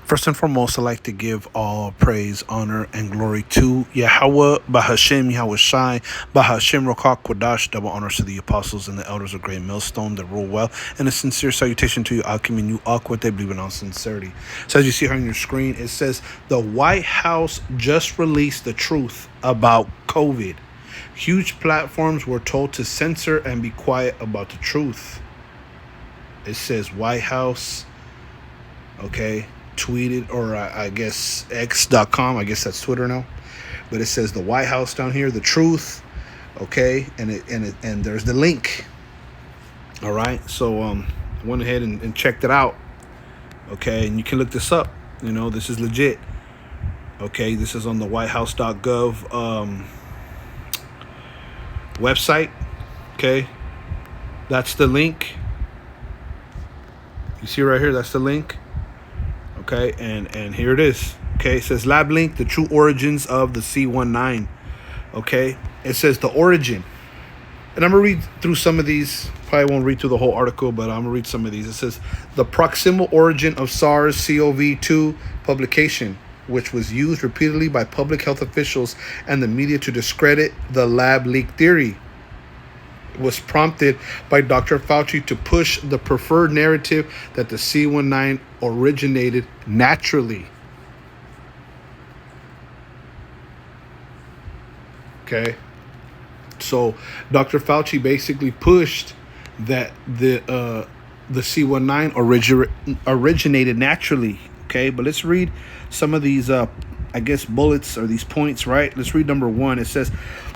First and foremost, I'd like to give all praise, honor, and glory to Yahweh, Bahashem, Yahweh Shai, Bahashem, Rokak, Kwadash, double honors to the apostles and the elders of Great Millstone that rule well, and a sincere salutation to you, Akim, and you, Aqua, they believe in all sincerity. So as you see here on your screen, it says, the White House just released the truth about COVID. Huge platforms were told to censor and be quiet about the truth. It says White House, okay, tweeted, or I guess x.com, I guess that's Twitter now, but it says the White House down here, the truth, okay, and there's the link. All right, so I went ahead and checked it out, okay, and you can look this up. You know, this is legit. Okay, this is on the whitehouse.gov website. Okay, that's the link. You see right here, that's the link. Okay, and here it is. Okay, it says lab link, the true origins of the C19. Okay, it says the origin. And I'm going to read through some of these. Probably won't read through the whole article, but I'm going to read some of these. It says the proximal origin of SARS-CoV-2 publication, which was used repeatedly by public health officials and the media to discredit the lab leak theory, was prompted by Dr. Fauci to push the preferred narrative that the C19 originated naturally. Okay, so Dr. Fauci basically pushed that the C19 originated naturally. Okay, but let's read some of these I guess bullets or these points, right? Let's read number 1. It says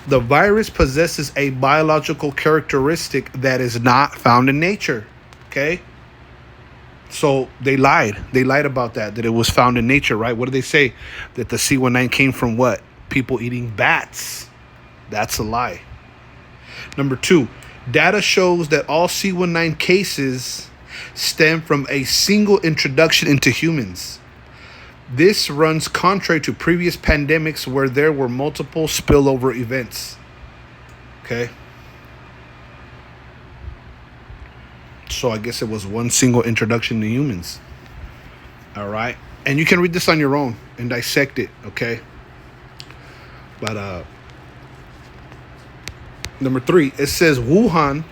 the virus possesses a biological characteristic that is not found in nature. Okay, so they lied about that it was found in nature, right? What do they say? That the C19 came from what? People eating bats. That's a lie. Number 2, data shows that all C19 cases stem from a single introduction into humans. This runs contrary to previous pandemics where there were multiple spillover events. Okay. So I guess it was one single introduction to humans. All right. And you can read this on your own and dissect it. Okay. But number 3, it says Wuhan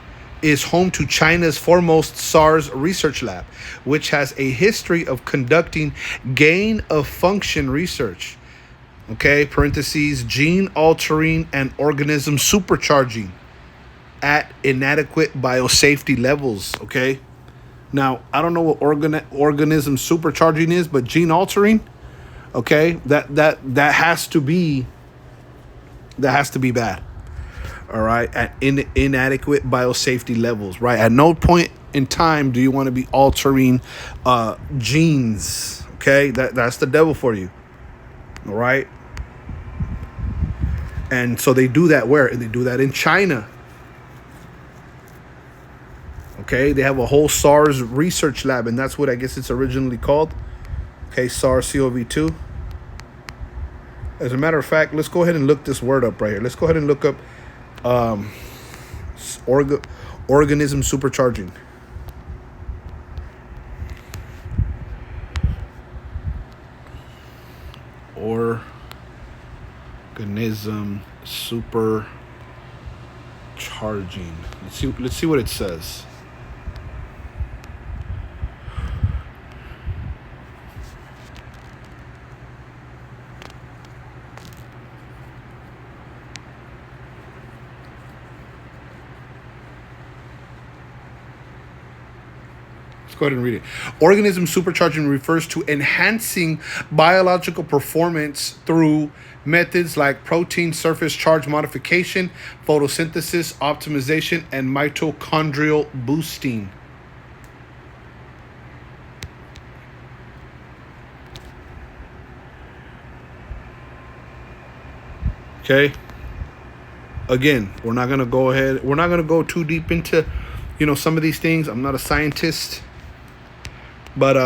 is home to China's foremost SARS research lab, which has a history of conducting gain-of-function research. Okay, parentheses, gene-altering and organism supercharging at inadequate biosafety levels. Okay, now I don't know what organism supercharging is, but gene-altering, okay, that has to be bad. All right, at inadequate biosafety levels, right? At no point in time do you want to be altering genes. Okay, that's the devil for you. All right, and so they do that where? And they do that in China. Okay, they have a whole SARS research lab, and that's what I guess it's originally called. Okay, SARS-CoV-2. As a matter of fact, let's go ahead and look this word up right here. Let's go ahead and look up organism supercharging. Organism supercharging. Let's see what it says. Go ahead and read it. Organism supercharging refers to enhancing biological performance through methods like protein surface charge modification, photosynthesis, optimization, and mitochondrial boosting. Okay. Again, we're not going to go too deep into, some of these things. I'm not a scientist. But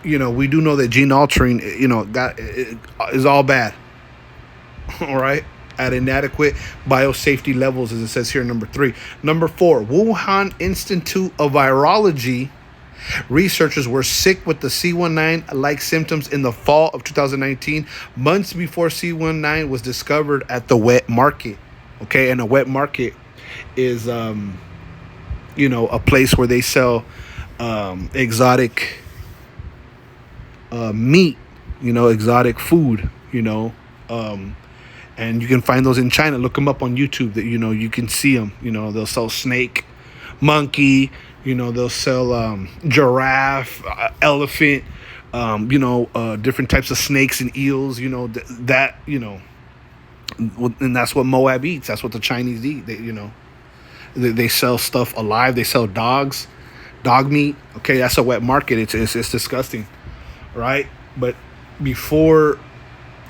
we do know that gene altering, is all bad. All right, at inadequate biosafety levels, as it says here, number 3. Number 4, Wuhan Institute of Virology Researchers were sick with the C19-like symptoms in the fall of 2019, months before C19 was discovered at the wet market. Okay, and a wet market is, a place where they sell exotic meat, exotic food, and you can find those in China. Look them up on YouTube. That you can see them. They'll sell snake, monkey. They'll sell giraffe, elephant. Different types of snakes and eels. And that's what Moab eats. That's what the Chinese eat. They sell stuff alive. They sell dogs, dog meat. Okay, that's a wet market. It's disgusting, right? But before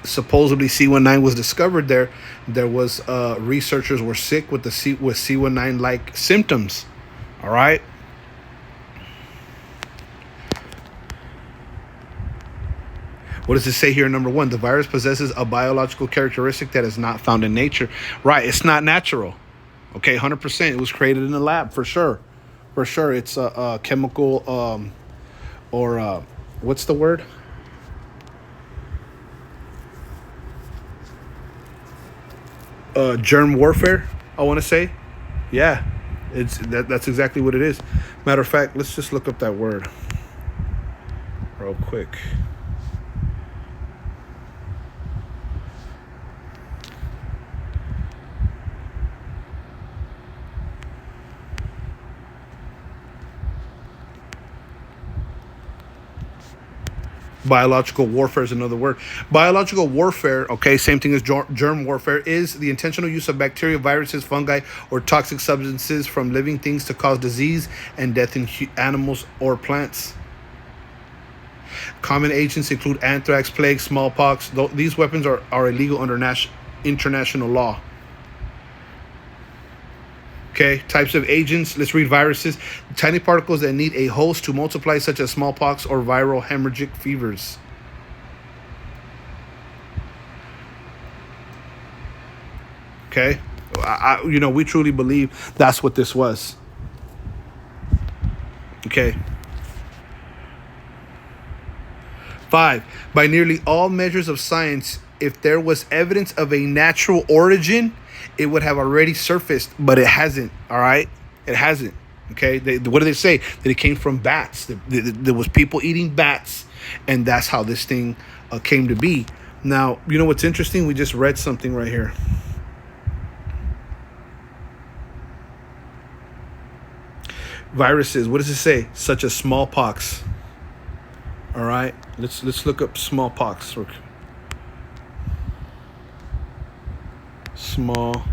supposedly C19 was discovered there was researchers were sick with C19 like symptoms. All right. What does it say here? Number one, the virus possesses a biological characteristic that is not found in nature. Right, it's not natural. Okay, 100%. It was created in a lab for sure. For sure, it's a chemical or what's the word? Germ warfare, I want to say. Yeah, that's exactly what it is. Matter of fact, let's just look up that word real quick. Biological warfare is another word. Biological warfare, okay, same thing as germ warfare, is the intentional use of bacteria, viruses, fungi, or toxic substances from living things to cause disease and death in animals or plants. Common agents include anthrax, plague, smallpox. These weapons are illegal under international law. Okay, types of agents. Let's read viruses. Tiny particles that need a host to multiply, such as smallpox or viral hemorrhagic fevers. Okay, we truly believe that's what this was. Okay. 5. By nearly all measures of science, if there was evidence of a natural origin, it would have already surfaced, but it hasn't. All right, it hasn't. Okay, what do they say? That it came from bats. There was people eating bats, and that's how this thing came to be. Now, you know what's interesting? We just read something right here. Viruses. What does it say? Such as smallpox. All right, let's look up smallpox. Smallpox.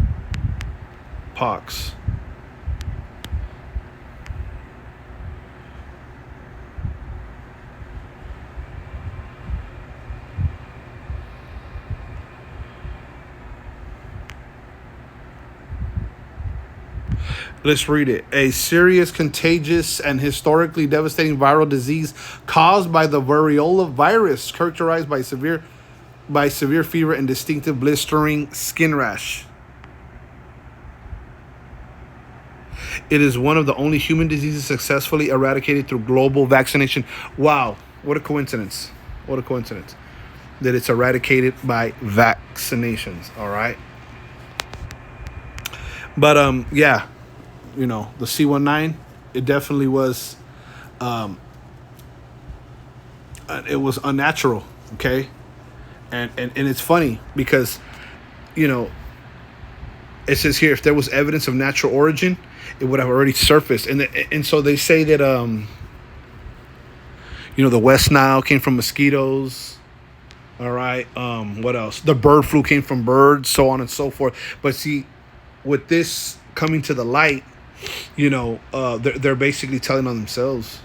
Let's read it. A serious, contagious, and historically devastating viral disease caused by the variola virus, characterized by severe fever and distinctive blistering skin rash. It is one of the only human diseases successfully eradicated through global vaccination. Wow, what a coincidence. What a coincidence that it's eradicated by vaccinations, all right? But yeah, the C19, it definitely was it was unnatural, okay? And it's funny because it says here, if there was evidence of natural origin, it would have already surfaced. And so they say that the West Nile came from mosquitoes. All right. What else? The bird flu came from birds, so on and so forth. But see, with this coming to the light, they're basically telling on themselves.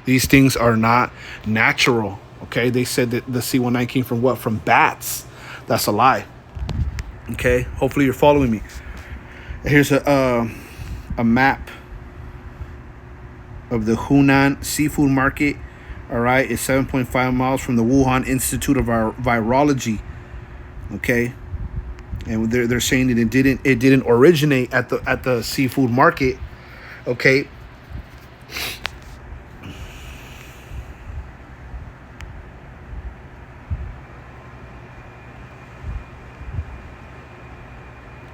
These things are not natural. Okay, they said that the C19 came from what? From bats. That's a lie. Okay, hopefully you're following me. Here's a map of the Hunan seafood market. All right, it's 7.5 miles from the Wuhan Institute of Virology. Okay, and they're saying that it didn't originate at the seafood market. Okay,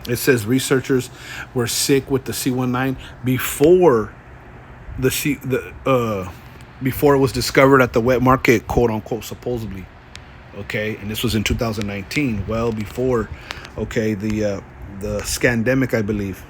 It says researchers were sick with the C19 before before it was discovered at the wet market, quote unquote, supposedly. Okay, and this was in 2019, well before, okay, the scandemic, I believe.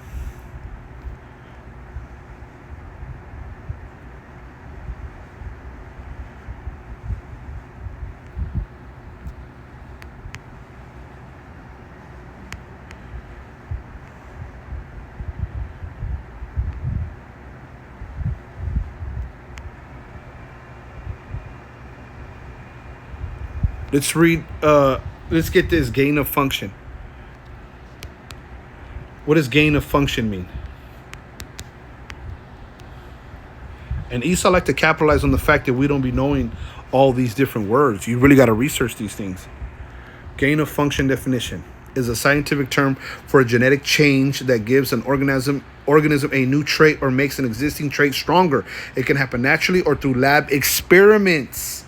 Let's read. Let's get this gain of function. What does gain of function mean? And Esau like to capitalize on the fact that we don't be knowing all these different words. You really got to research these things. Gain of function definition is a scientific term for a genetic change that gives an organism a new trait or makes an existing trait stronger. It can happen naturally or through lab experiments.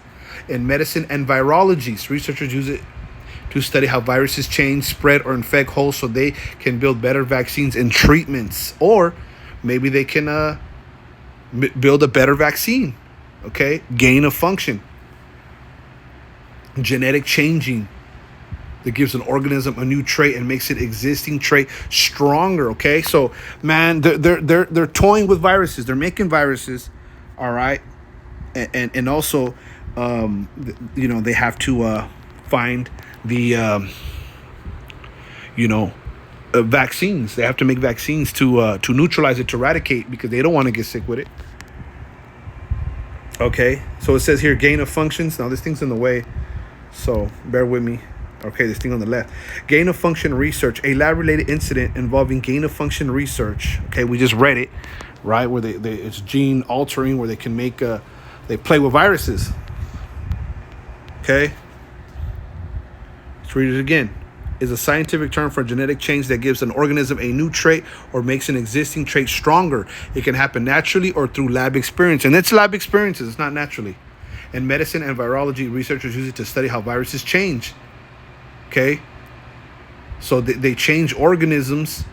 In medicine and virology, researchers use it to study how viruses change, spread, or infect hosts so they can build better vaccines and treatments. Or maybe they can build a better vaccine. Okay? Gain of function. Genetic changing that gives an organism a new trait and makes its existing trait stronger. Okay? So, man, they're toying with viruses. They're making viruses, all right? And also, they have to find the vaccines. They have to make vaccines to neutralize it, to eradicate, because they don't want to get sick with it. Okay, so it says here gain of functions. Now this thing's in the way, so bear with me. Okay, this thing on the left. Gain of function research, a lab-related incident involving gain of function research. Okay, we just read it, right? Where it's gene altering, where they can make they play with viruses. Okay, let's read it again. Is a scientific term for a genetic change that gives an organism a new trait or makes an existing trait stronger. It can happen naturally or through lab experience. And it's lab experiences, it's not naturally. In medicine and virology, researchers use it to study how viruses change. Okay? So they change organisms,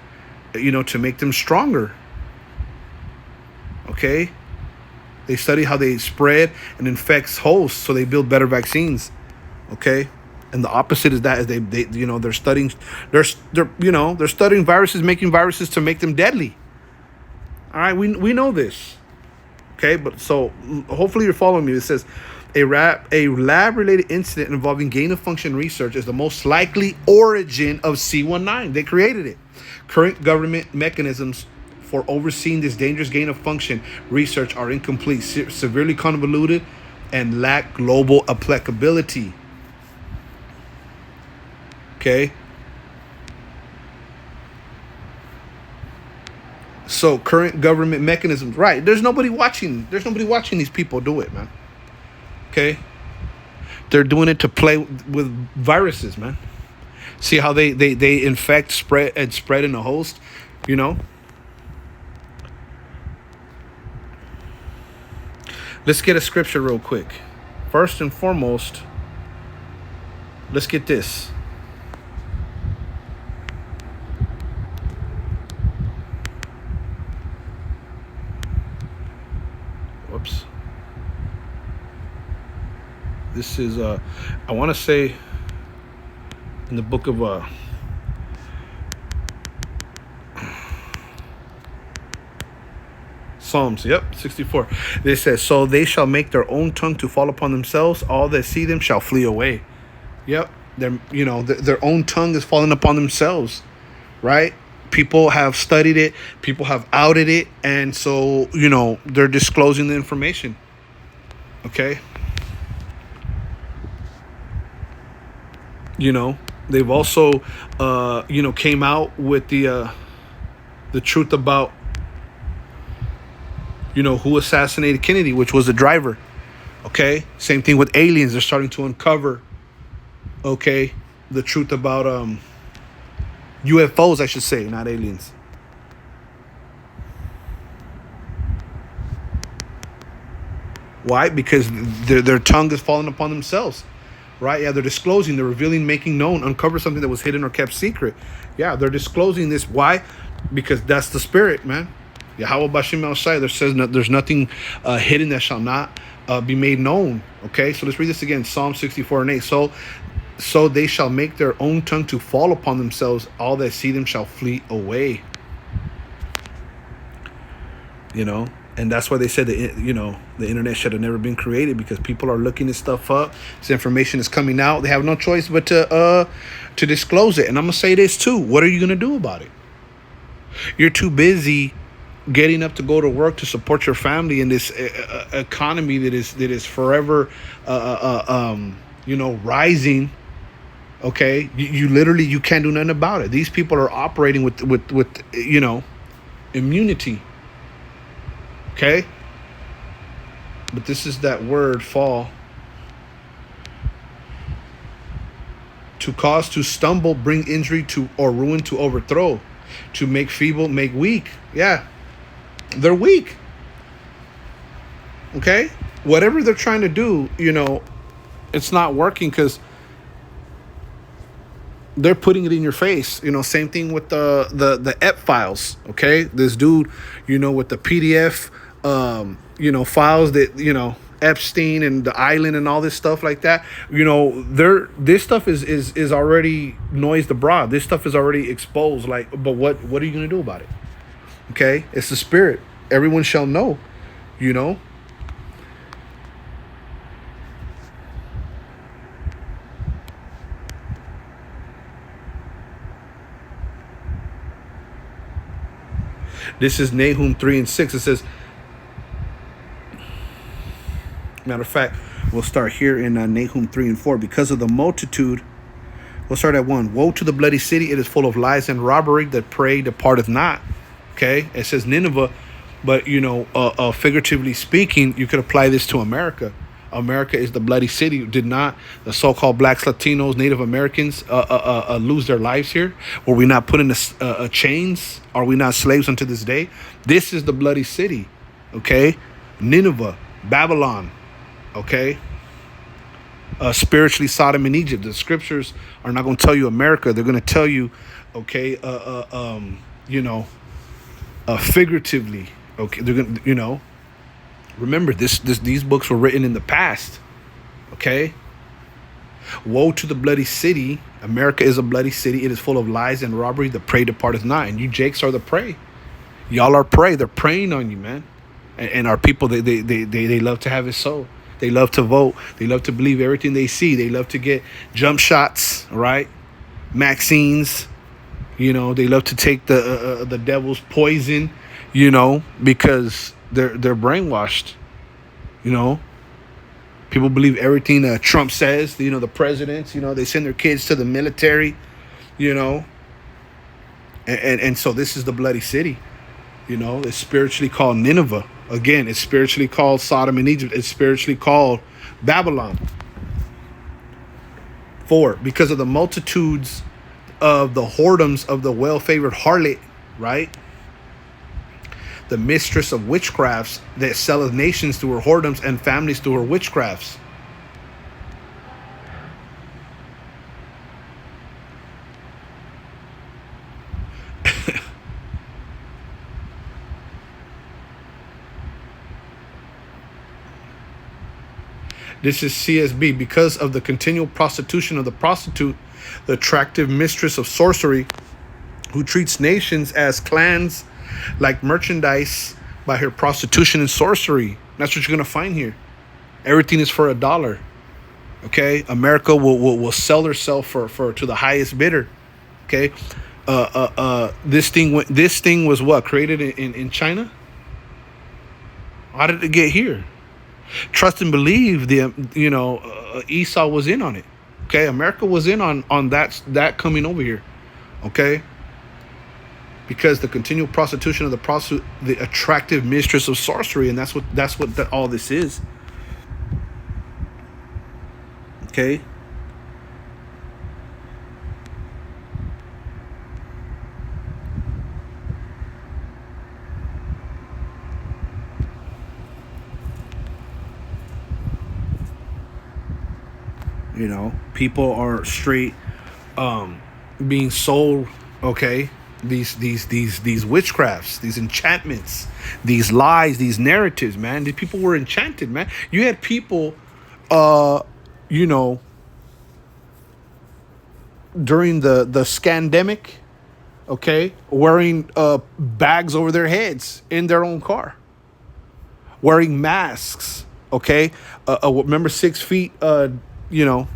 to make them stronger. Okay? They study how they spread and infects hosts, so they build better vaccines. Okay? And the opposite is that is they're studying they're studying viruses, making viruses to make them deadly. All right, we know this. Okay, but so hopefully you're following me. It says a lab-related incident involving gain-of-function research is the most likely origin of C19. They created it. Current government mechanisms for overseeing this dangerous gain-of-function research are incomplete, severely convoluted, and lack global applicability. Okay. So current government mechanisms, right? There's nobody watching these people do it, man. Okay. They're doing it to play with viruses, man. See how they infect, spread in a host, Let's get a scripture real quick. First and foremost, let's get this. Whoops. This is I want to say in the book of Psalms, 64. It says, so they shall make their own tongue to fall upon themselves. All that see them shall flee away. Yep. Their own tongue is falling upon themselves, right? People have studied it. People have outed it. And so, they're disclosing the information. Okay. They've also, came out with the truth about, who assassinated Kennedy, which was the driver. Okay. Same thing with aliens. They're starting to uncover, okay, the truth about UFOs, I should say, not aliens. Why? Because their tongue is falling upon themselves. right? Yeah, they're disclosing, they're revealing, making known, uncover something that was hidden or kept secret. Yeah, they're disclosing this. Why? Because that's the spirit, man. Yahweh Bashim El Shai, there says there's nothing hidden that shall not be made known. Okay, so let's read this again. Psalm 64 and 8. So they shall make their own tongue to fall upon themselves. All that see them shall flee away. You know, and that's why they said that, you know, the internet should have never been created, because people are looking this stuff up. This information is coming out. They have no choice but to disclose it. And I'm gonna say this too. What are you gonna do about it? You're too busy getting up to go to work to support your family in this economy that is forever, you know, rising. Okay, you literally, you can't do nothing about it. These people are operating with you know, immunity. Okay, but this is that word fall. To cause, to stumble, bring injury to, or ruin, to overthrow, to make feeble, make weak. Yeah, they're weak. Okay, whatever they're trying to do, you know, it's not working because they're putting it in your face. You know, same thing with the EP files. Okay, this dude, you know, with the PDF, you know, files that, you know, Epstein and the island and all this stuff like that. You know, this stuff is already noised abroad. This stuff is already exposed. Like, but what are you gonna do about it? Okay, it's the spirit. Everyone shall know. You know. This is Nahum 3 and 6. It says, matter of fact, we'll start here in Nahum 3 and 4. Because of the multitude, we'll start at 1. Woe to the bloody city. It is full of lies and robbery. That prey departeth not. Okay. It says Nineveh, but, you know, figuratively speaking, you could apply this to America. America is the bloody city. Did not the so-called blacks, Latinos, Native Americans lose their lives here? Were we not put in chains? Are we not slaves unto this day? This is the bloody city. Okay. Nineveh, Babylon. Okay. Spiritually Sodom and Egypt. The scriptures are not going to tell you America. They're going to tell you, okay, you know, figuratively. Okay, they're going to, you know, remember these books were written in the past. Okay. Woe to the bloody city. America is a bloody city. It is full of lies and robbery. The prey departeth not. And you Jakes are the prey. Y'all are prey. They're preying on you, man. And our people, they love to have it so. They love to vote. They love to believe everything they see. They love to get jump shots, right? Vaccines. You know, they love to take the devil's poison, you know, because they're brainwashed. You know, people believe everything Trump says. You know, the presidents, you know, they send their kids to the military, you know. And so this is the bloody city. You know, it's spiritually called Nineveh. Again, it's spiritually called Sodom and Egypt. It's spiritually called Babylon. 4, because of the multitudes of the whoredoms of the well-favored harlot, right? The mistress of witchcrafts that selleth nations through her whoredoms and families through her witchcrafts. This is CSB. Because of the continual prostitution of the prostitute, the attractive mistress of sorcery, who treats nations as clans like merchandise by her prostitution and sorcery. That's what you're going to find here. Everything is for $1. Okay. America will sell herself for to the highest bidder. Okay. This thing was what, created in China? How did it get here? Trust and believe Esau was in on it. Okay, America was in on that coming over here. Okay, because the continual prostitution of the attractive mistress of sorcery, and that's what all this is. Okay. You know, people are straight being sold, okay, these witchcrafts, these enchantments, these lies, these narratives, man. These people were enchanted, man. You had people, you know, during the scandemic, okay, wearing bags over their heads in their own car, wearing masks, okay. Remember 6 feet, you know,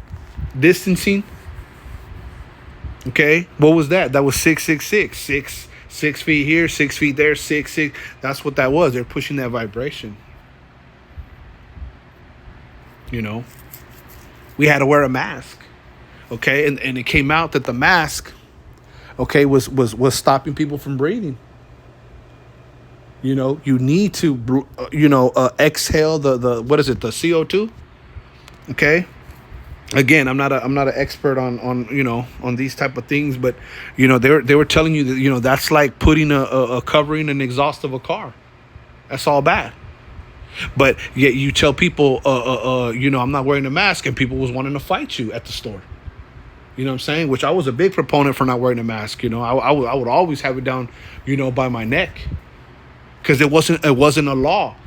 distancing. Okay, what was that? That was 666. 6 feet here, 6 feet there, 6. That's what that was. They're pushing that vibration. You know, we had to wear a mask. Okay, and it came out that the mask, okay, was stopping people from breathing. You know, you need to, exhale the what is it? The CO2. Okay. Again, I'm not an expert on on these type of things, but they were telling you that that's like putting a covering an exhaust of a car. That's all bad. But yet you tell people I'm not wearing a mask, and people was wanting to fight you at the store. You know what I'm saying? Which I was a big proponent for not wearing a mask. I would always have it down by my neck, because it wasn't a law.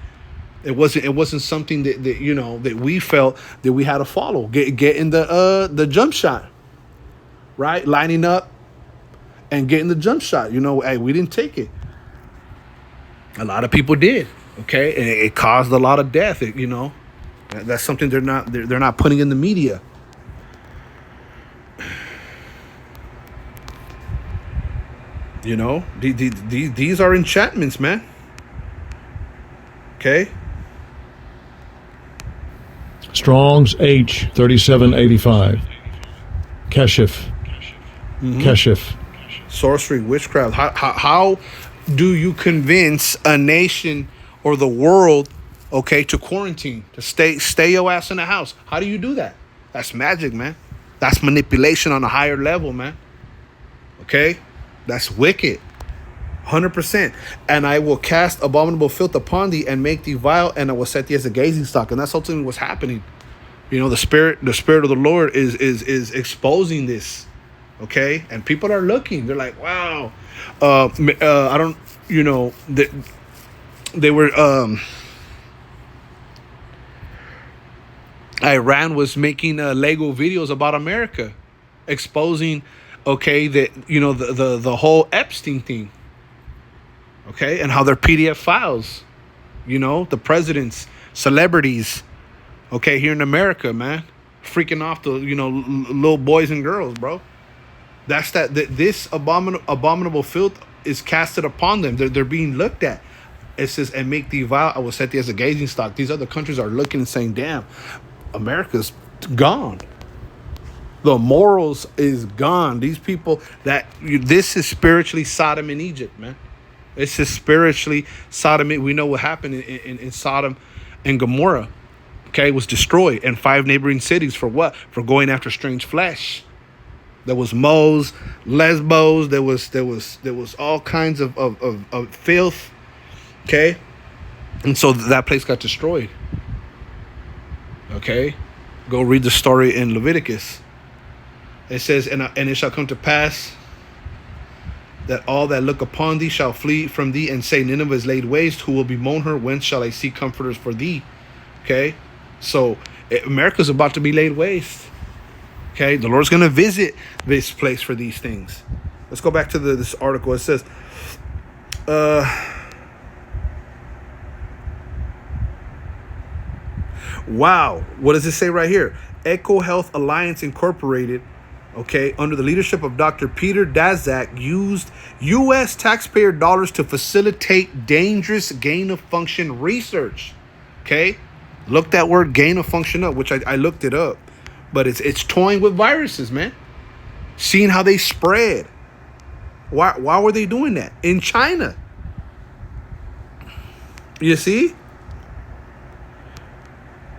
It wasn't something that we felt that we had to follow. Getting the jump shot, right? Lining up and getting the jump shot. Hey, we didn't take it. A lot of people did. Okay, and it caused a lot of death. That's something they're not putting in the media. These are enchantments, man. Okay. Strong's H 3785. Keshif. Keshif. Sorcery, witchcraft. How do you convince a nation or the world, okay, to quarantine, to stay your ass in the house? How do you do that? That's magic, man. That's manipulation on a higher level, man. Okay, that's wicked. 100%. And I will cast abominable filth upon thee and make thee vile, and I will set thee as a gazing stock. And that's ultimately what's happening. The spirit of the Lord is exposing this. Okay, and people are looking. They're like, wow. I don't. They were. Iran was making Lego videos about America, exposing, okay, that the whole Epstein thing. Okay, and how they're PDF files, the presidents, celebrities, okay, here in America, man, freaking off the little boys and girls, bro. That's that this abominable filth is casted upon them. They're being looked at. It says, and make thee vile, I will set thee as a gazing stock. These other countries are looking and saying, damn, America's gone. The morals is gone. These people this is spiritually Sodom in Egypt, man. It's just spiritually Sodom. We know what happened in Sodom and Gomorrah. Okay, it was destroyed, and 5 neighboring cities for what? For going after strange flesh. There was Mos, Lesbos. There was all kinds of filth. Okay, and so that place got destroyed. Okay, go read the story in Leviticus. It says, and it shall come to pass that all that look upon thee shall flee from thee, and say, Nineveh is laid waste. Who will bemoan her? Whence shall I see comforters for thee? Okay, so America's about to be laid waste. Okay, the Lord's going to visit this place for these things. Let's go back to this article. It says, wow, what does it say right here? Eco Health Alliance Incorporated, okay, under the leadership of Dr. Peter Daszak, used U.S. taxpayer dollars to facilitate dangerous gain-of-function research. Okay, look that word gain-of-function up, which I looked it up. But it's toying with viruses, man. Seeing how they spread. Why were they doing that? In China. You see?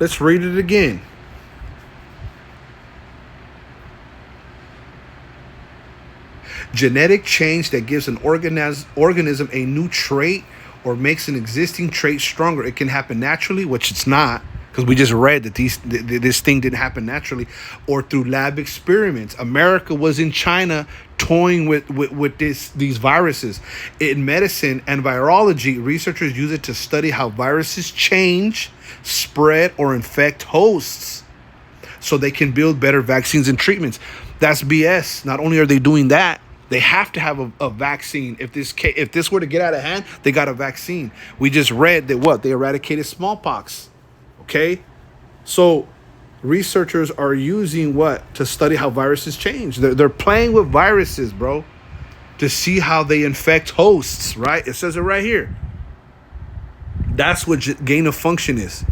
Let's read it again. Genetic change that gives an organism a new trait or makes an existing trait stronger. It can happen naturally, which it's not, because we just read that this thing didn't happen naturally or through lab experiments. America was in China toying with these viruses. In medicine and virology, researchers use it to study how viruses change, spread, or infect hosts so they can build better vaccines and treatments. That's BS. Not only are they doing that, they have to have a vaccine. If this were to get out of hand, they got a vaccine. We just read that they eradicated smallpox. Okay? So researchers are using to study how viruses change. They're playing with viruses, bro, to see how they infect hosts, right? It says it right here. That's what gain of function is.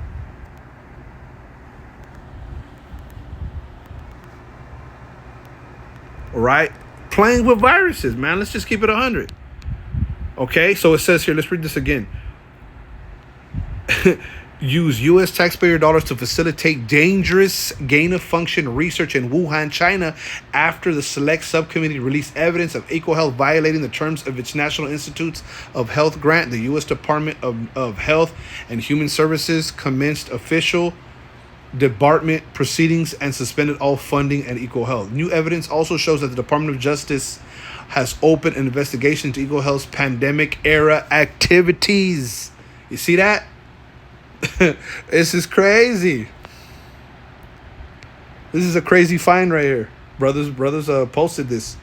All right? Playing with viruses, man. Let's just keep it 100. Okay? So it says here, let's read this again. Use U.S. taxpayer dollars to facilitate dangerous gain-of-function research in Wuhan, China, after the select subcommittee released evidence of EcoHealth violating the terms of its National Institutes of Health grant. The U.S. Department of Health and Human Services commenced official debarment proceedings and suspended all funding at EcoHealth. New evidence also shows that the Department of Justice has opened an investigation into EcoHealth's pandemic-era activities. You see that? This is crazy. This is a crazy find right here. Brothers posted this.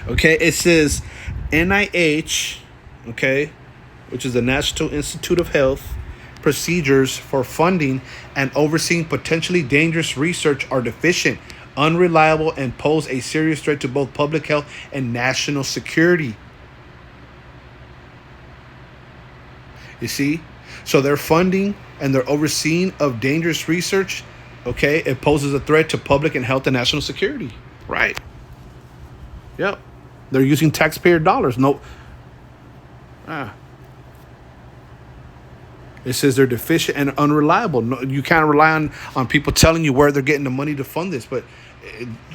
Okay, it says NIH, okay, which is the National Institute of Health, procedures for funding and overseeing potentially dangerous research are deficient, unreliable, and pose a serious threat to both public health and national security. You see? So their funding and their overseeing of dangerous research, okay, it poses a threat to public and health and national security. Right. Yep. They're using taxpayer dollars. It says they're deficient and unreliable. No, you can't rely on people telling you where they're getting the money to fund this, but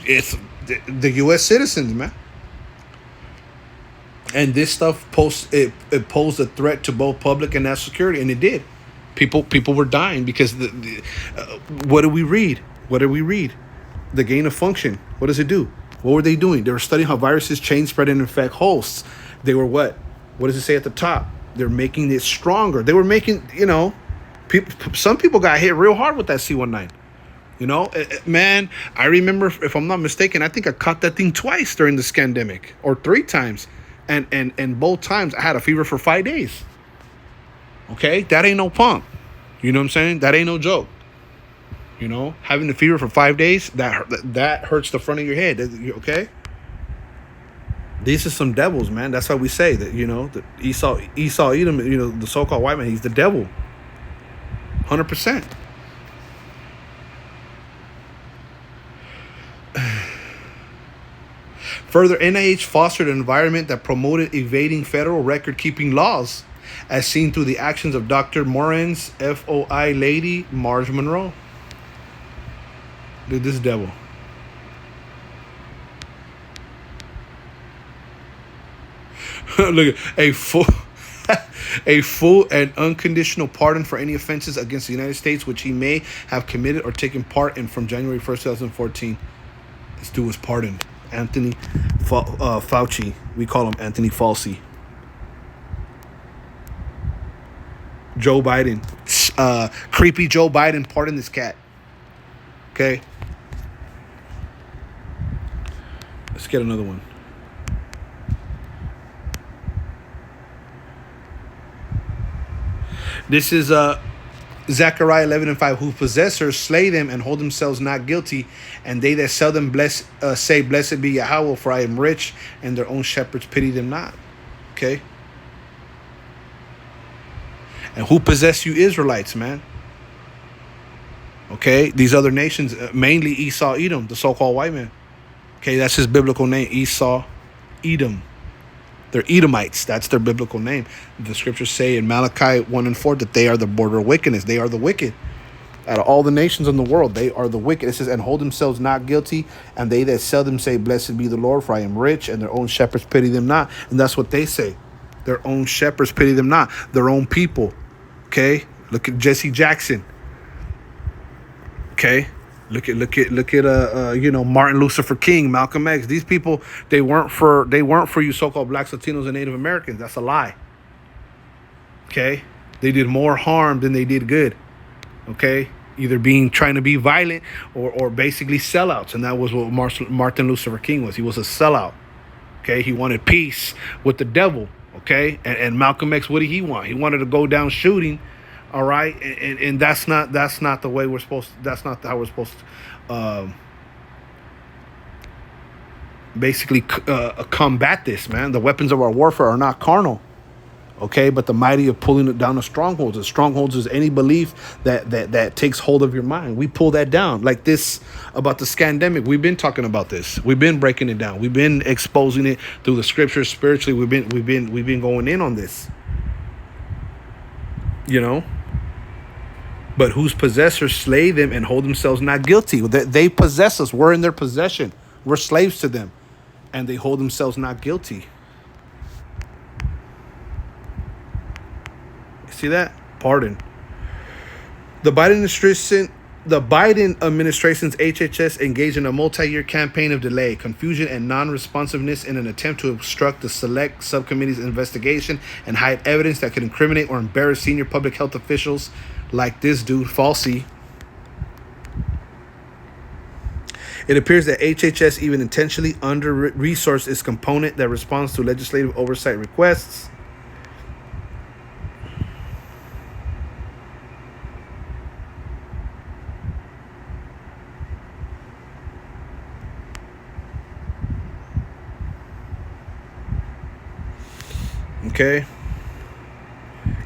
it's the U.S. citizens, man. And this stuff posed a threat to both public and national security, and it did. People were dying because what do we read? The gain of function. What does it do? What were they doing? They were studying how viruses change, spread, and infect hosts. They were what? What does it say at the top? They're making it stronger. They were making, some people got hit real hard with that C19. Man, I remember, if I'm not mistaken, I think I caught that thing twice during the scandemic, or 3 times. And both times I had a fever for 5 days. Okay? That ain't no punk. You know what I'm saying? That ain't no joke. Having the fever for 5 days, that hurts the front of your head. Okay? These are some devils, man. That's why we say that, that Esau Edom, the so-called white man, he's the devil. 100%. Further, NIH fostered an environment that promoted evading federal record-keeping laws, as seen through the actions of Dr. Moran's FOI lady, Marge Monroe. Dude, this devil. Look, a full and unconditional pardon for any offenses against the United States which he may have committed or taken part in from January 1st, 2014. This dude was pardoned. Anthony Fauci. We call him Anthony Falsey. Joe Biden. Creepy Joe Biden pardoned this cat. Okay. Let's get another one. This is Zechariah 11:5. Who possessors slay them and hold themselves not guilty, and they that sell them say, blessed be Yahweh, for I am rich, and their own shepherds pity them not. Okay. And who possess you Israelites, man? Okay, these other nations, mainly Esau Edom, the so-called white man. Okay, that's his biblical name, Esau Edom. They're Edomites. That's their biblical name. The scriptures say in Malachi 1:4 that they are the border of wickedness. They are the wicked. Out of all the nations in the world, they are the wicked. It says, and hold themselves not guilty, and they that sell them say, blessed be the Lord, for I am rich, and their own shepherds pity them not. And that's what they say. Their own shepherds pity them not. Their own people. Okay? Look at Jesse Jackson. Okay? Look at Martin Luther King, Malcolm X. These people, they weren't for you so-called blacks, Latinos, and Native Americans. That's a lie. Okay? They did more harm than they did good. Okay? Either trying to be violent or basically sellouts. And that was what Martin Luther King was. He was a sellout. Okay? He wanted peace with the devil. Okay? And Malcolm X, what did he want? He wanted to go down shooting. All right, and that's not the way we're supposed to, that's not how we're supposed to basically combat this, man. The weapons of our warfare are not carnal, okay, but the mighty of pulling it down the strongholds. The strongholds is any belief that takes hold of your mind. We pull that down, like this about the scandemic. We've been talking about this. We've been breaking it down. We've been exposing it through the scriptures spiritually. We've been going in on this, you know. But whose possessors slay them and hold themselves not guilty. They possess us. We're in their possession. We're slaves to them. And they hold themselves not guilty. See that? Pardon. The Biden administration's HHS engaged in a multi-year campaign of delay, confusion, and non-responsiveness in an attempt to obstruct the select subcommittee's investigation and hide evidence that could incriminate or embarrass senior public health officials like this dude, Fauci. It appears that HHS even intentionally under-resourced its component that responds to legislative oversight requests. Okay.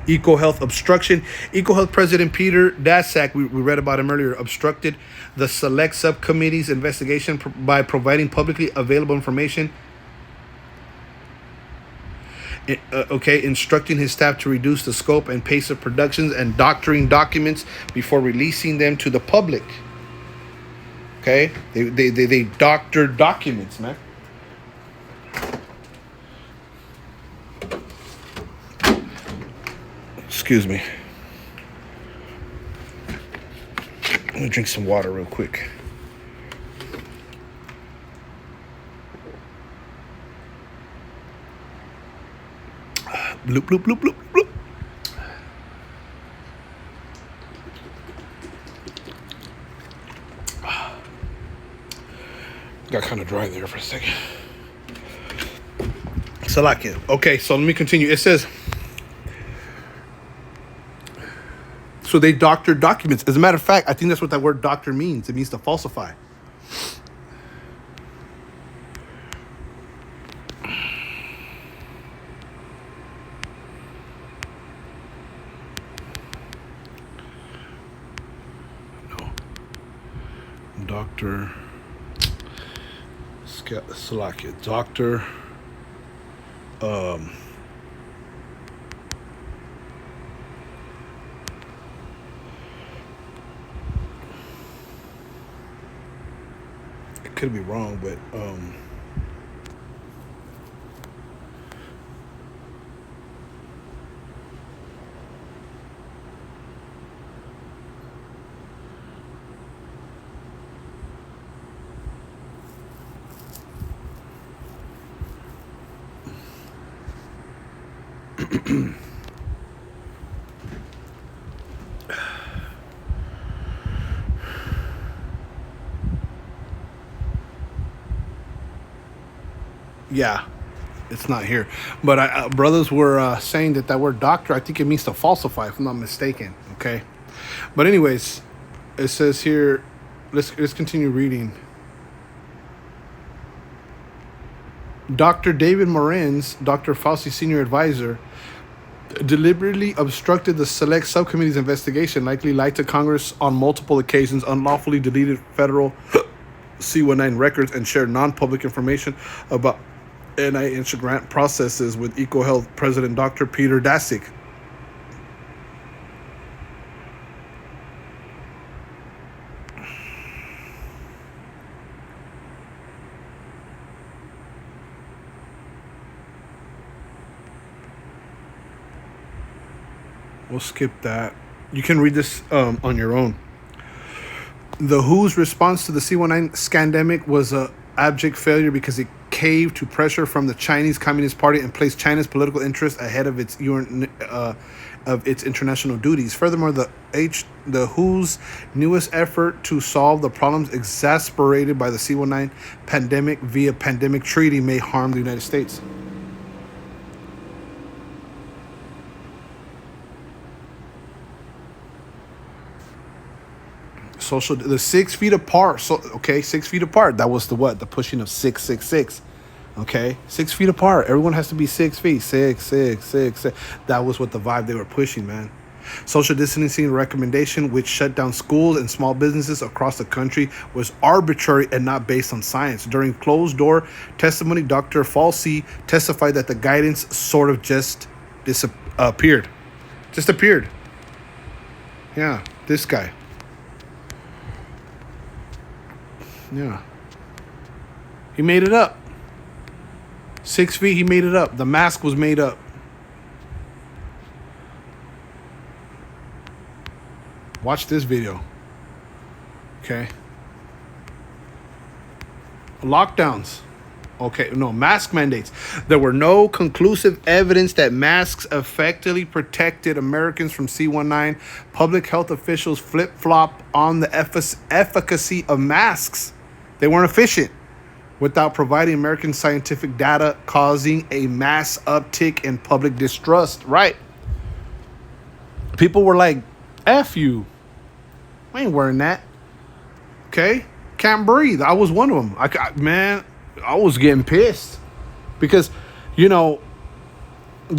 EcoHealth obstruction. EcoHealth President Peter Daszak, we read about him earlier, obstructed the select subcommittee's investigation by providing publicly available information. Instructing his staff to reduce the scope and pace of productions and doctoring documents before releasing them to the public. Okay, they doctored documents, man. Excuse me. Let me drink some water real quick. Bloop, bloop, bloop, bloop, bloop. Got kind of dry there for a second. Salakia. Okay, so let me continue. It says, so they doctored documents. As a matter of fact, I think that's what that word doctor means. It means to falsify. No. Doctor. Salakia. Doctor. Could be wrong, but yeah, it's not here. But brothers were saying that word doctor, I think it means to falsify, if I'm not mistaken. Okay, but anyways, it says here. Let's continue reading. Dr. David Morenz, Dr. Fauci's senior advisor, deliberately obstructed the select subcommittee's investigation, likely lied to Congress on multiple occasions, unlawfully deleted federal C19 records, and shared non-public information about NIH grant processes with EcoHealth President Dr. Peter Daszak. We'll skip that. You can read this on your own. The WHO's response to the C19 scandemic was a abject failure because it caved to pressure from the Chinese Communist Party and placed China's political interests ahead of its international duties. Furthermore, the WHO's newest effort to solve the problems exacerbated by the C19 pandemic via pandemic treaty may harm the United States. The 6 feet apart. So okay, 6 feet apart. That was the what? The pushing of 666. Okay, 6 feet apart. Everyone has to be 6 feet. Six. That was what the vibe they were pushing, man. Social distancing recommendation, which shut down schools and small businesses across the country, was arbitrary and not based on science. During closed-door testimony, Dr. Falsey testified that the guidance sort of just disappeared. Just appeared. Yeah, this guy. Yeah. He made it up. 6 feet, he made it up. The mask was made up. Watch this video. Okay. Lockdowns. Okay, no, mask mandates. There were no conclusive evidence that masks effectively protected Americans from C19. Public health officials flip-flop on the efficacy of masks. They weren't efficient without providing American scientific data, causing a mass uptick in public distrust. Right. People were like, F you. I ain't wearing that. Okay? Can't breathe. I was one of them. I was getting pissed. Because, they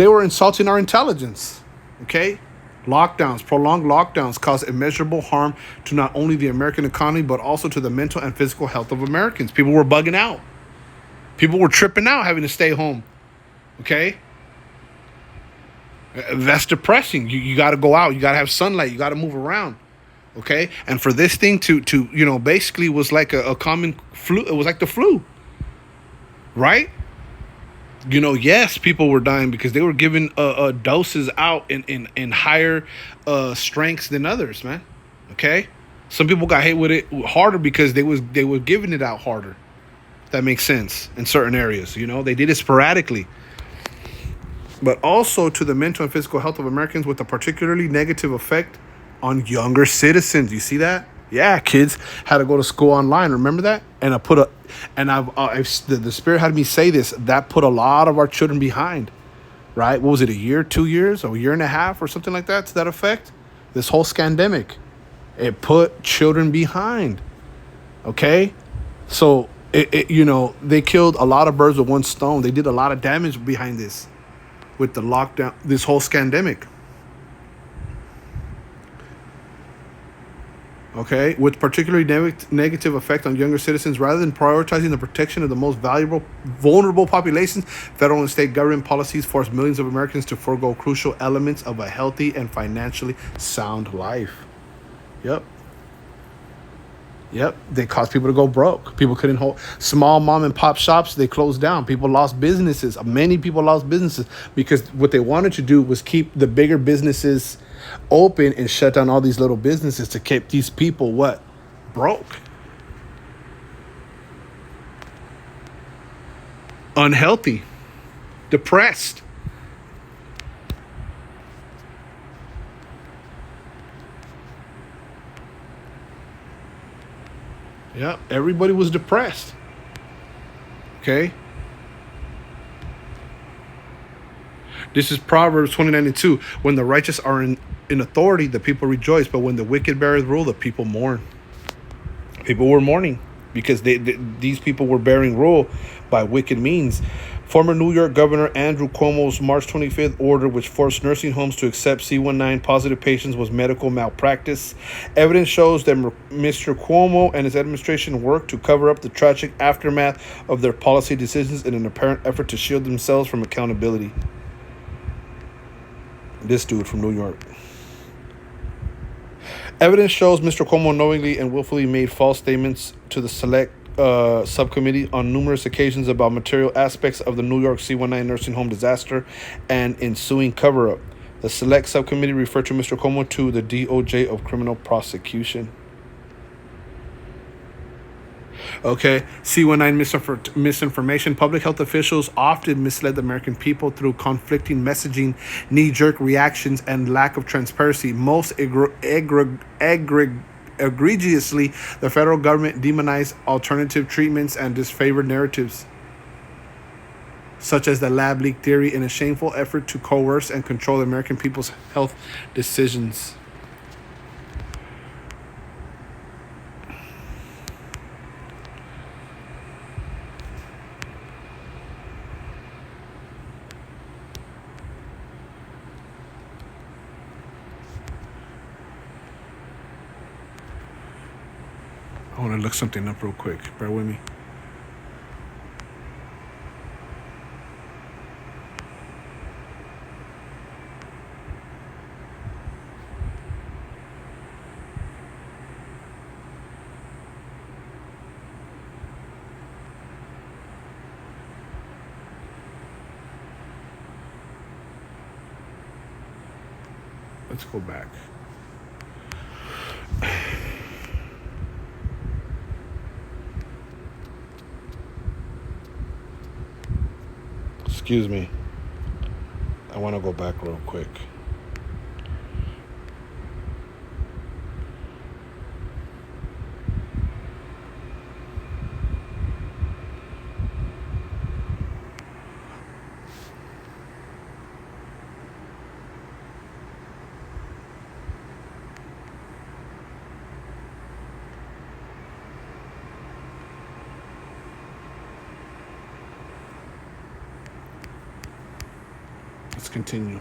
were insulting our intelligence. Okay? Prolonged lockdowns cause immeasurable harm to not only the American economy, but also to the mental and physical health of Americans. People were bugging out. People were tripping out having to stay home. Okay? That's depressing. You got to go out. You got to have sunlight. You got to move around. Okay? And for this thing to basically was like a common flu. It was like the flu. Right? Yes, people were dying because they were given doses out in higher strengths than others, man. Okay, some people got hit with it harder because they were giving it out harder. If that makes sense in certain areas. They did it sporadically, but also to the mental and physical health of Americans with a particularly negative effect on younger citizens. You see that? Yeah, kids had to go to school online. Remember that? And the Spirit had me say this. That put a lot of our children behind, right? What was it? A year, 2 years, a year and a half, or something like that to that effect. This whole scandemic, it put children behind. Okay, so they killed a lot of birds with one stone. They did a lot of damage behind this with the lockdown. This whole scandemic. Okay, with particularly negative effect on younger citizens. Rather than prioritizing the protection of the most vulnerable populations, federal and state government policies force millions of Americans to forego crucial elements of a healthy and financially sound life. Yep. They caused people to go broke. People couldn't hold small mom and pop shops. They closed down. People lost businesses. Many people lost businesses because what they wanted to do was keep the bigger businesses open and shut down all these little businesses to keep these people what? Broke. Unhealthy. Depressed. Yeah, everybody was depressed. Okay. This is Proverbs 29:2. When the righteous are in authority, the people rejoice. But when the wicked beareth rule, the people mourn. People were mourning because these people were bearing rule by wicked means. Former New York Governor Andrew Cuomo's March 25th order, which forced nursing homes to accept C19 positive patients, was medical malpractice. Evidence shows that Mr. Cuomo and his administration worked to cover up the tragic aftermath of their policy decisions in an apparent effort to shield themselves from accountability. This dude from New York. Evidence shows Mr. Cuomo knowingly and willfully made false statements to the select subcommittee on numerous occasions about material aspects of the New York C19 nursing home disaster and ensuing cover-up. The select subcommittee referred to Mr. Como to the DOJ of criminal prosecution. Okay, C19 misinformation. Public health officials often misled the American people through conflicting messaging, knee-jerk reactions, and lack of transparency. Most egregiously, the federal government demonized alternative treatments and disfavored narratives, such as the lab leak theory, in a shameful effort to coerce and control the American people's health decisions. I want to look something up real quick. Bear with me. Let's go back. Excuse me. I want to go back real quick. Let's continue.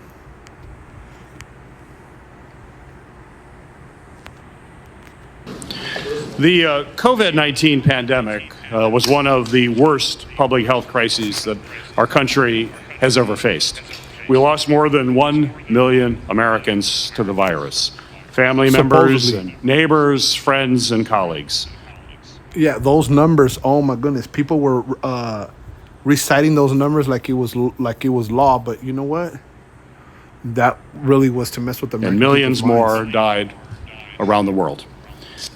The COVID-19 pandemic was one of the worst public health crises that our country has ever faced. We lost more than 1 million Americans to the virus, family members, Supposedly. and neighbors, friends, and colleagues. Yeah, those numbers. Oh my goodness, people were reciting those numbers like it was law. But you know what? That really was to mess with the And American millions people's more minds. died around the world.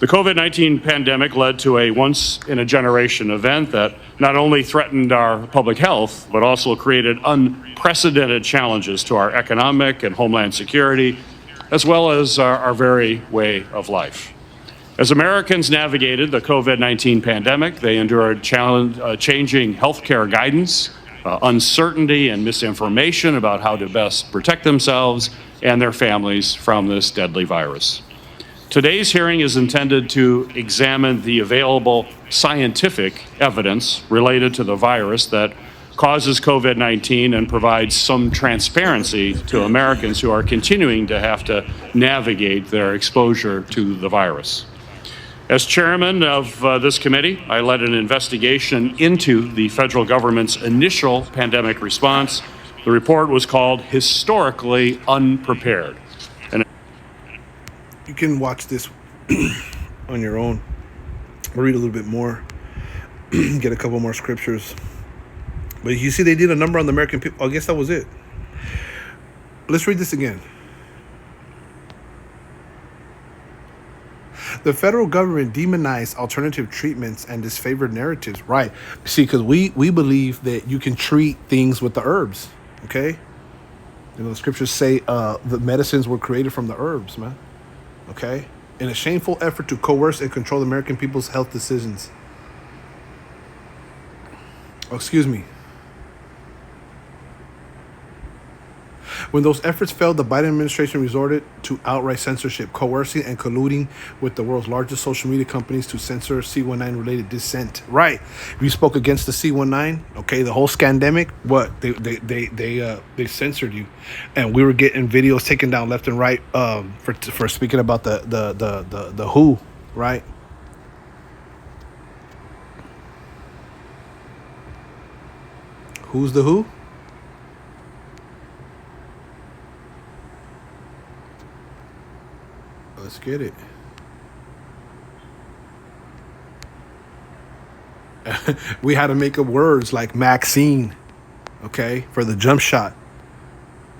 The COVID-19 pandemic led to a once-in-a-generation event that not only threatened our public health, but also created unprecedented challenges to our economic and homeland security, as well as our very way of life. As Americans navigated the COVID-19 pandemic, they endured changing healthcare guidance, uncertainty and misinformation about how to best protect themselves and their families from this deadly virus. Today's hearing is intended to examine the available scientific evidence related to the virus that causes COVID-19 and provides some transparency to Americans who are continuing to have to navigate their exposure to the virus. As chairman of this committee, I led an investigation into the federal government's initial pandemic response. The report was called Historically Unprepared. You can watch this on your own. Read a little bit more. Get a couple more scriptures. But you see, they did a number on the American people. I guess that was it. Let's read this again. The federal government demonized alternative treatments and disfavored narratives. Right. See, because we believe that you can treat things with the herbs. Okay. You know, the scriptures say the medicines were created from the herbs, man. Okay. In a shameful effort to coerce and control the American people's health decisions. Oh, excuse me. When those efforts failed, the Biden administration resorted to outright censorship, coercing and colluding with the world's largest social media companies to censor C19 related dissent. Right. If you spoke against the C19, okay, the whole scandemic, what? They censored you. And we were getting videos taken down left and right for speaking about the WHO, right? Who's the WHO? Let's get it. We had to make up words like Maxine, okay, for the jump shot.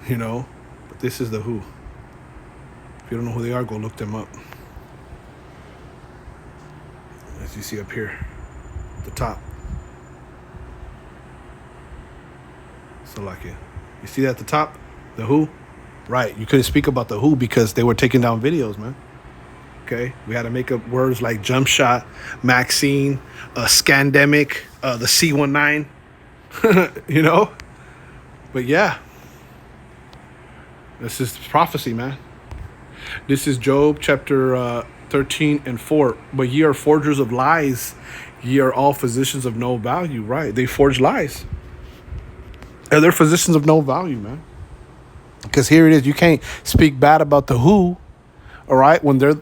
You know, This is the who. If you don't know who they are, go look them up. As you see up here, at the top. So like it. You see that at the top? The who? Right. You couldn't speak about the who because they were taking down videos, man. Okay. We had to make up words like jump shot, Maxine, scandemic, the C19. You know? But yeah. This is prophecy, man. This is Job chapter 13 and 4. But ye are forgers of lies. Ye are all physicians of no value. Right. They forge lies. And they're physicians of no value, man. Because here it is. You can't speak bad about the who. All right. When they're,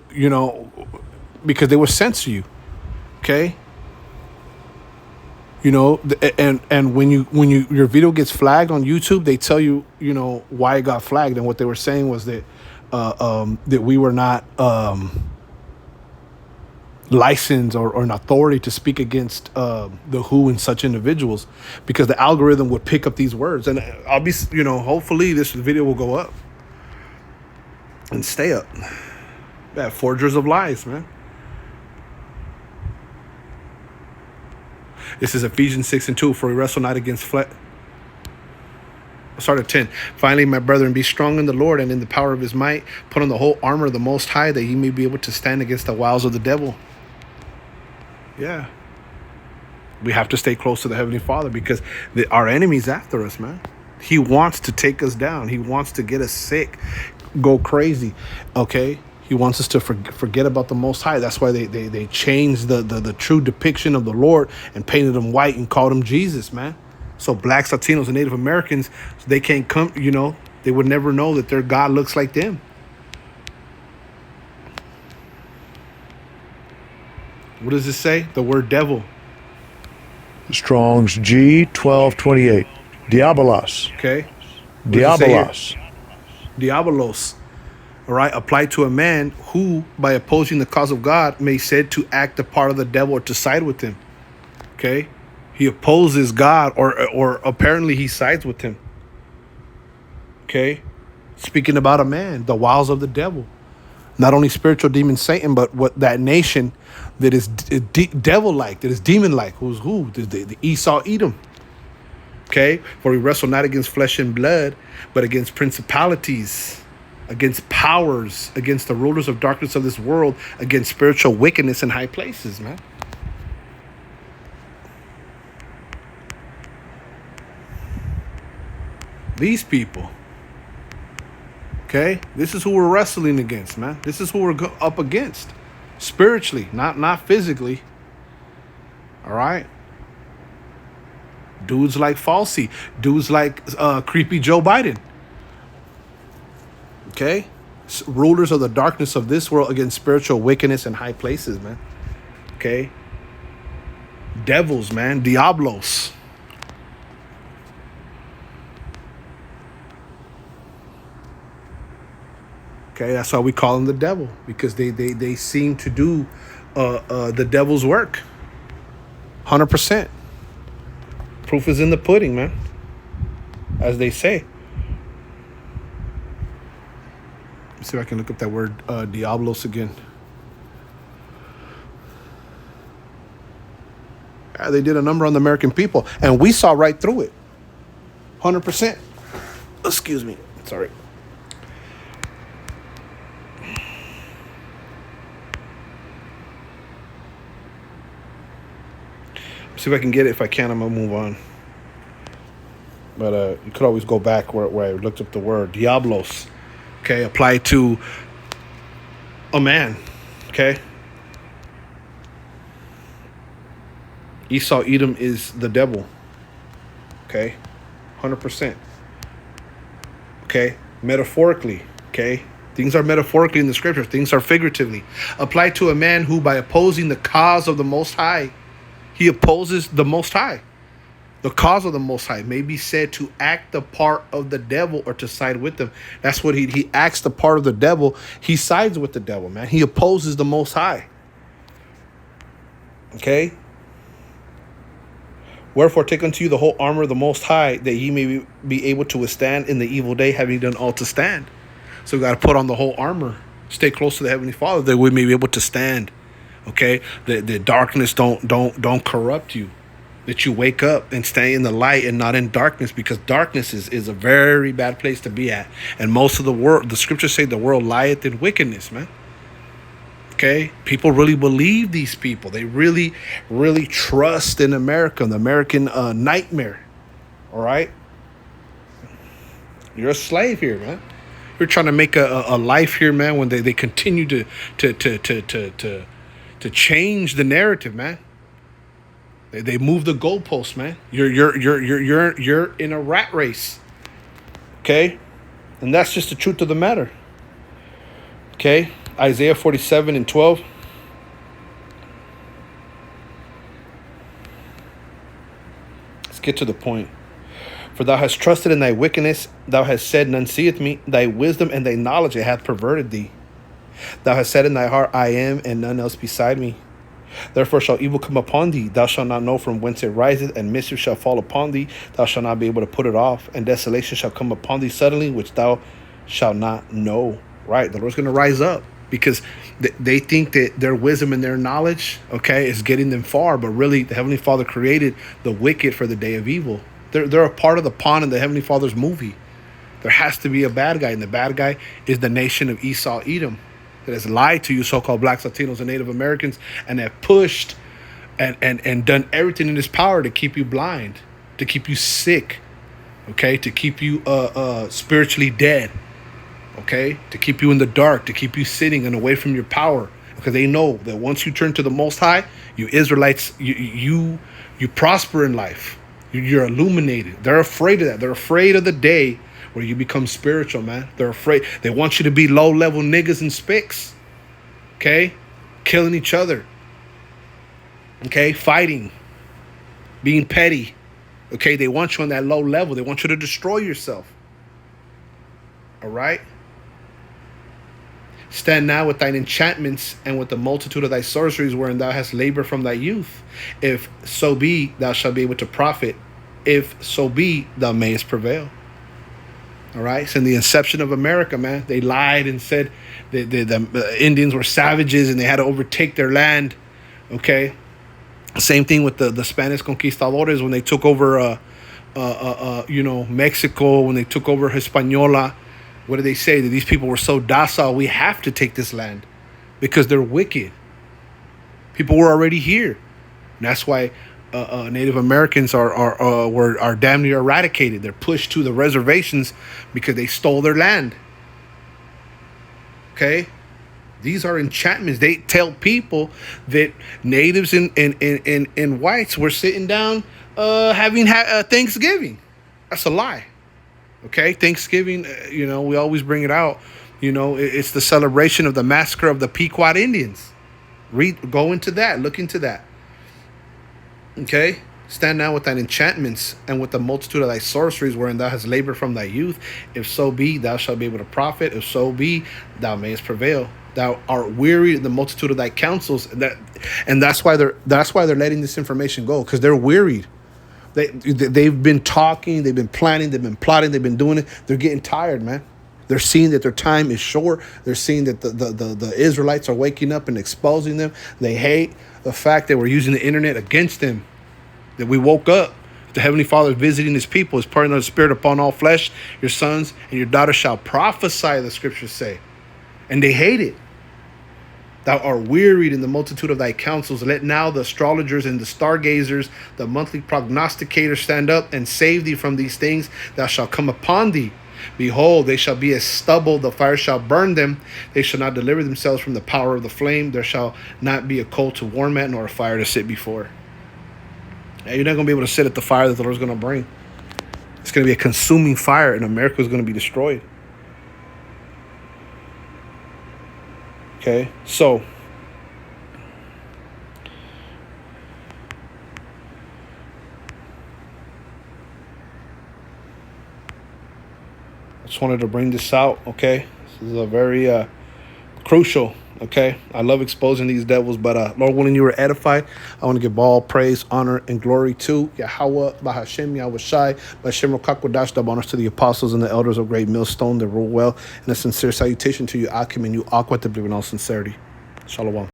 because they will censor you. Okay. And when your video gets flagged on YouTube, they tell you, why it got flagged. And what they were saying was that that we were not licensed or an authority to speak against the who and such individuals, because the algorithm would pick up these words. And I'll be, hopefully this video will go up and stay up. Yeah, forgers of lies, man. This is Ephesians 6 and 2. For we wrestle not against flesh. Start at 10. Finally, my brethren, be strong in the Lord and in the power of his might. Put on the whole armor of the Most High, that ye may be able to stand against the wiles of the devil. Yeah. We have to stay close to the Heavenly Father, because our enemy's after us, man. He wants to take us down. He wants to get us sick, go crazy. Okay? He wants us to forget about the Most High. That's why they changed the true depiction of the Lord and painted him white and called him Jesus, man. So blacks, Latinos, and Native Americans, they can't come, they would never know that their God looks like them. What does it say? The word devil. Strong's G1228. Diabolos. Okay. Diabolos. Diabolos. All right. Applied to a man who, by opposing the cause of God, may said to act the part of the devil or to side with him. Okay. He opposes God, or apparently he sides with him. Okay. Speaking about a man, the wiles of the devil. Not only spiritual demon Satan, but what that nation that is devil-like, that is demon-like. Who's who? The Esau Edom. Okay? For we wrestle not against flesh and blood, but against principalities, against powers, against the rulers of darkness of this world, against spiritual wickedness in high places, man. These people. Okay? This is who we're wrestling against, man. This is who we're up against. Spiritually, not physically. All right? Dudes like Falsey. Dudes like creepy Joe Biden. Okay? Rulers of the darkness of this world against spiritual wickedness in high places, man. Okay? Devils, man. Diablos. Okay, that's why we call them the devil, because they seem to do the devil's work. 100%. Proof is in the pudding, man. As they say. Let's see if I can look up that word Diablos again. Yeah, they did a number on the American people, and we saw right through it. 100%. Excuse me. Sorry. See if I can get it. If I can, I'm going to move on. But you could always go back where I looked up the word. Diablos. Okay, applied to a man. Okay. Esau Edom is the devil. Okay. 100%. Okay. Metaphorically. Okay. Things are metaphorically in the scripture. Things are figuratively. Applied to a man who, by opposing the cause of the Most High, he opposes the Most High. The cause of the Most High may be said to act the part of the devil or to side with them. That's what he acts the part of the devil. He sides with the devil, man. He opposes the Most High. Okay? Wherefore take unto you the whole armor of the Most High, that ye may be able to withstand in the evil day, having done all to stand. So we got to put on the whole armor. Stay close to the Heavenly Father, that we may be able to stand. Okay, the darkness don't corrupt you. That you wake up and stay in the light and not in darkness, because darkness is a very bad place to be at. And most of the world, the scriptures say, the world lieth in wickedness, man. Okay, people really believe these people. They really, really trust in America, the American nightmare. All right, you're a slave here, man. You're trying to make a life here, man. When they continue to change the narrative, man. They move the goalposts, man. You're in a rat race. Okay, and that's just the truth of the matter. Okay, Isaiah 47:12. Let's get to the point. For thou hast trusted in thy wickedness, thou hast said, none seeth me. Thy wisdom and thy knowledge it hath perverted thee. Thou hast said in thy heart, I am, and none else beside me. Therefore shall evil come upon thee. Thou shalt not know from whence it riseth, and mischief shall fall upon thee. Thou shalt not be able to put it off, and desolation shall come upon thee suddenly, which thou shalt not know. Right? The Lord's going to rise up, because they think that their wisdom and their knowledge, okay, is getting them far. But really, the Heavenly Father created the wicked for the day of evil. They're a part of the pawn in the Heavenly Father's movie. There has to be a bad guy, and the bad guy is the nation of Esau, Edom, that has lied to you, so-called blacks, Latinos, and Native Americans, and have pushed and done everything in his power to keep you blind, to keep you sick, okay, to keep you spiritually dead, okay, to keep you in the dark, to keep you sitting and away from your power, because they know that once you turn to the Most High, you Israelites, you prosper in life. You're illuminated. They're afraid of that. They're afraid of the day where you become spiritual, man. They're afraid. They want you to be low-level niggas and spicks, okay? Killing each other, okay? Fighting, being petty, okay? They want you on that low level. They want you to destroy yourself, all right? Stand now with thine enchantments and with the multitude of thy sorceries, wherein thou hast labored from thy youth. If so be, thou shalt be able to profit. If so be, thou mayest prevail. All right. So in the inception of America, man, they lied and said the Indians were savages and they had to overtake their land. Okay. Same thing with the Spanish conquistadores when they took over, Mexico, when they took over Hispaniola. What did they say? That these people were so docile, we have to take this land because they're wicked. People were already here. And that's why Native Americans are damn near eradicated. They're pushed to the reservations because they stole their land. Okay? These are enchantments. They tell people that natives and whites were sitting down having Thanksgiving. That's a lie. Okay? Thanksgiving, we always bring it out. It's the celebration of the massacre of the Pequot Indians. Go into that. Look into that. Okay? Stand now with thine enchantments and with the multitude of thy sorceries, wherein thou hast labored from thy youth. If so be, thou shalt be able to profit. If so be, thou mayest prevail. Thou art weary in the multitude of thy counsels, and that's why they're letting this information go, because they're wearied. They've been talking, they've been planning, they've been plotting, they've been doing it. They're getting tired, man. They're seeing that their time is short. They're seeing that the Israelites are waking up and exposing them. They hate the fact that we're using the internet against them. That we woke up. The Heavenly Father is visiting his people. Is pouring out the Spirit upon all flesh. Your sons and your daughters shall prophesy, the scriptures say. And they hate it. Thou art wearied in the multitude of thy counsels. Let now the astrologers and the stargazers, the monthly prognosticators stand up and save thee from these things that shall come upon thee. Behold, they shall be as stubble. The fire shall burn them. They shall not deliver themselves from the power of the flame. There shall not be a coal to warm at, nor a fire to sit before. You're not going to be able to sit at the fire that the Lord's going to bring. It's going to be a consuming fire, and America is going to be destroyed. Okay, so I just wanted to bring this out. Okay, this is a very crucial Okay, I love exposing these devils, but Lord willing, you were edified. I want to give all praise, honor, and glory to Yahweh, Bahashem, Yahweh Shai, Bahashem Rokakwadash, double honors to the apostles and the elders of Great Millstone that rule well, and a sincere salutation to you, Akim, and you, Aqua, to believe in all sincerity. Shalom.